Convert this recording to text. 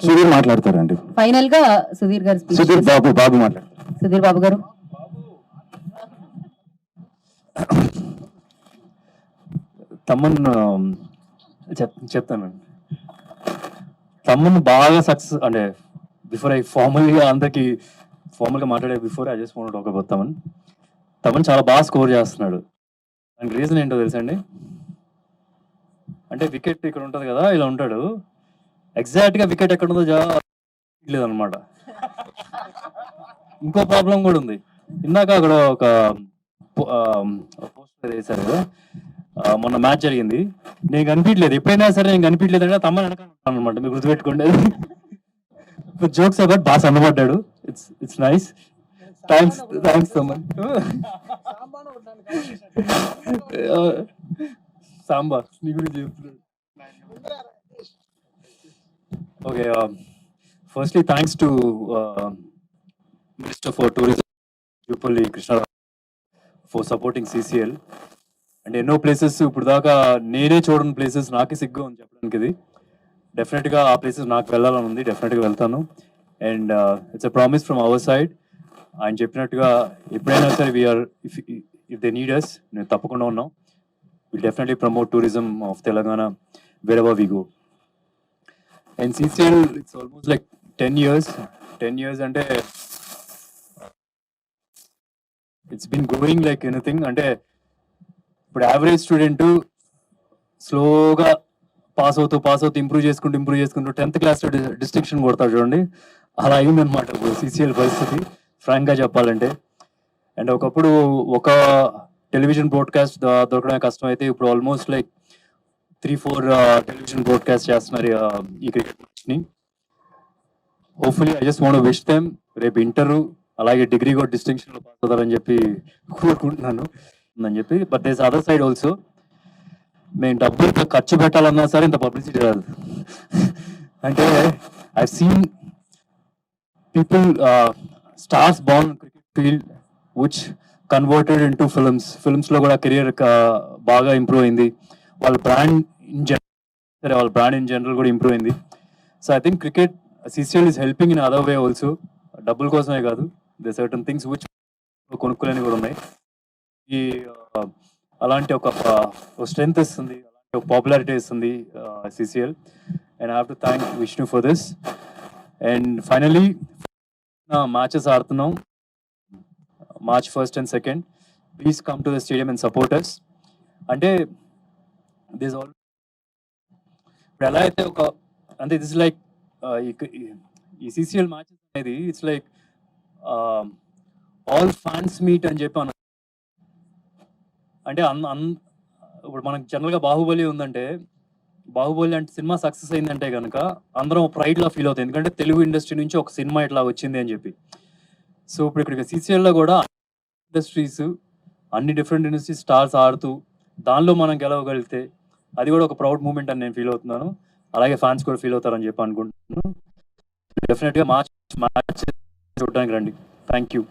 సుధీర్ మాట్లాడతారండి. ఫైనల్ గా సుధీర్ గారు సుధీర్ బాబు మాట్లాడతారు. సుధీర్ బాబు గారు. తమ్మన్ చెప్తానండి. తమ్మన్ బాగా సక్సెస్ అంటే బిఫోర్ ఐ ఫార్మల్గా మాట్లాడే before I just want talk about Thaman చాలా బాగా స్కోర్ చేస్తున్నాడు. దానికి రీజన్ ఏంటో తెలుసండి, అంటే వికెట్ ఇక్కడ ఉంటుంది కదా, ఇలా ఉంటాడు, ఎగ్జాక్ట్గా వికెట్ ఎక్కడ ఉందో లేదనమాట. ఇంకో ప్రాబ్లం కూడా ఉంది. ఇందాక అక్కడ ఒక పోస్టర్ వేశారు కదా, మొన్న మ్యాచ్ జరిగింది, నేను కనిపించలేదు. ఎప్పుడైనా సరే నేను కనిపించలేదు అంటే తమ్మని వెనకాల అనమాట, మీరు గుర్తుపెట్టుకోండి. జోక్స్ అబౌట్ బాగా సన్నబడ్డాడు. It's nice. Thanks Thaman. Sambar నీ గురించి చెప్తున్నాడు. Okay, firstly thanks to minister for tourism Jupally Krishna Rao for supporting CCL. And ఎన్నో ప్లేసెస్ ఇప్పుడు దాకా నేనే చూడని ప్లేసెస్ నాకే సిగ్గు అని చెప్పడానికి. ఇది డెఫినెట్గా ఆ ప్లేసెస్ నాకు వెళ్ళాలని ఉంది, డెఫినెట్గా వెళ్తాను. And it's a promise from our side. ఆయన చెప్పినట్టుగా ఎప్పుడైనా సరే వీఆర్ ఇఫ్ దే నీడ్ అస్, నేను తప్పకుండా ఉన్నాం. Will definitely promote tourism of Telangana wherever we go. And CCL, it's almost like 10 years. 10 years అంటే it's been growing like anything. అంటే ఇప్పుడు యావరేజ్ స్టూడెంట్ స్లోగా పాస్ అవుతూ ఇంప్రూవ్ చేసుకుంటూ 10th క్లాస్ డిస్టింక్షన్ కొడతాడు చూడండి, అలా అయిందనమాట ఇప్పుడు CCL పరిస్థితి, ఫ్రాంక్గా చెప్పాలంటే. అండ్ ఒకప్పుడు ఒక టెలివిజన్ బ్రాడ్కాస్ట్ దొరకడమే కష్టం అయితే ఇప్పుడు ఆల్మోస్ట్ లైక్ 3-4 టెలివిజన్ బ్రాడ్కాస్ట్ చేస్తున్నారు ఈ క్రికెట్ మ్యాచ్ని. Hopefully I just want wish them రేపు ఇంటరు అలాగే డిగ్రీ కూడా డిస్టింక్షన్లో పాస్ అవుతారని చెప్పి కోరుకుంటున్నాను అని చెప్పి. But these other side also, మేము డబ్బులు ఖర్చు పెట్టాలన్నా సరే ఇంత పబ్లిసిటీ రాదు. అంటే I seen people stars ban cricket field which converted into ఫిల్మ్స్లో కూడా కెరియర్ బాగా ఇంప్రూవ్ అయింది. వాళ్ళ బ్రాండ్ ఇన్ జనరల్ కూడా ఇంప్రూవ్ అయింది. So I think cricket CCL is helping in other way also. డబ్బుల కోసమే కాదు, దే సర్టన్ థింగ్స్ విచ్ కొనుక్కోలేని కూడా ఉన్నాయి. ఈ అలాంటి ఒక స్ట్రెంగ్త్ ఇస్తుంది, అలాంటి ఒక పాపులారిటీ ఇస్తుంది CCL. And I have to thank Vishnu for this. And finally matches ఆడుతున్నాం March 1st and 2nd. Please come to the stadium and support us. అంటే దిస్ ఆల్ ఇప్పుడు ఎలా అయితే ఒక అంటే దిస్ లైక్ ఈ CCL మ్యాచెస్ అనేది it's like all fans meet అని చెప్పి అంటే ఇప్పుడు మనకు జనరల్గా బాహుబలి ఉందంటే, బాహుబలి అంటే సినిమా సక్సెస్ అయిందంటే కనుక అందరం ప్రైడ్లా ఫీల్ అవుతుంది, ఎందుకంటే తెలుగు ఇండస్ట్రీ నుంచి ఒక సినిమా ఇట్లా వచ్చింది అని చెప్పి. సో ఇప్పుడు ఇక్కడ CCLలో కూడా ఇండస్ట్రీస్, అన్ని డిఫరెంట్ ఇండస్ట్రీస్ స్టార్స్ ఆడుతూ దానిలో మనం గెలవగలిగితే అది కూడా ఒక ప్రౌడ్ మూమెంట్ అని నేను ఫీల్ అవుతున్నాను. అలాగే ఫ్యాన్స్ కూడా ఫీల్ అవుతారని చెప్పి అనుకుంటున్నాను. డెఫినెట్గా మ్యాచ్ చూడడానికి రండి. Thank you.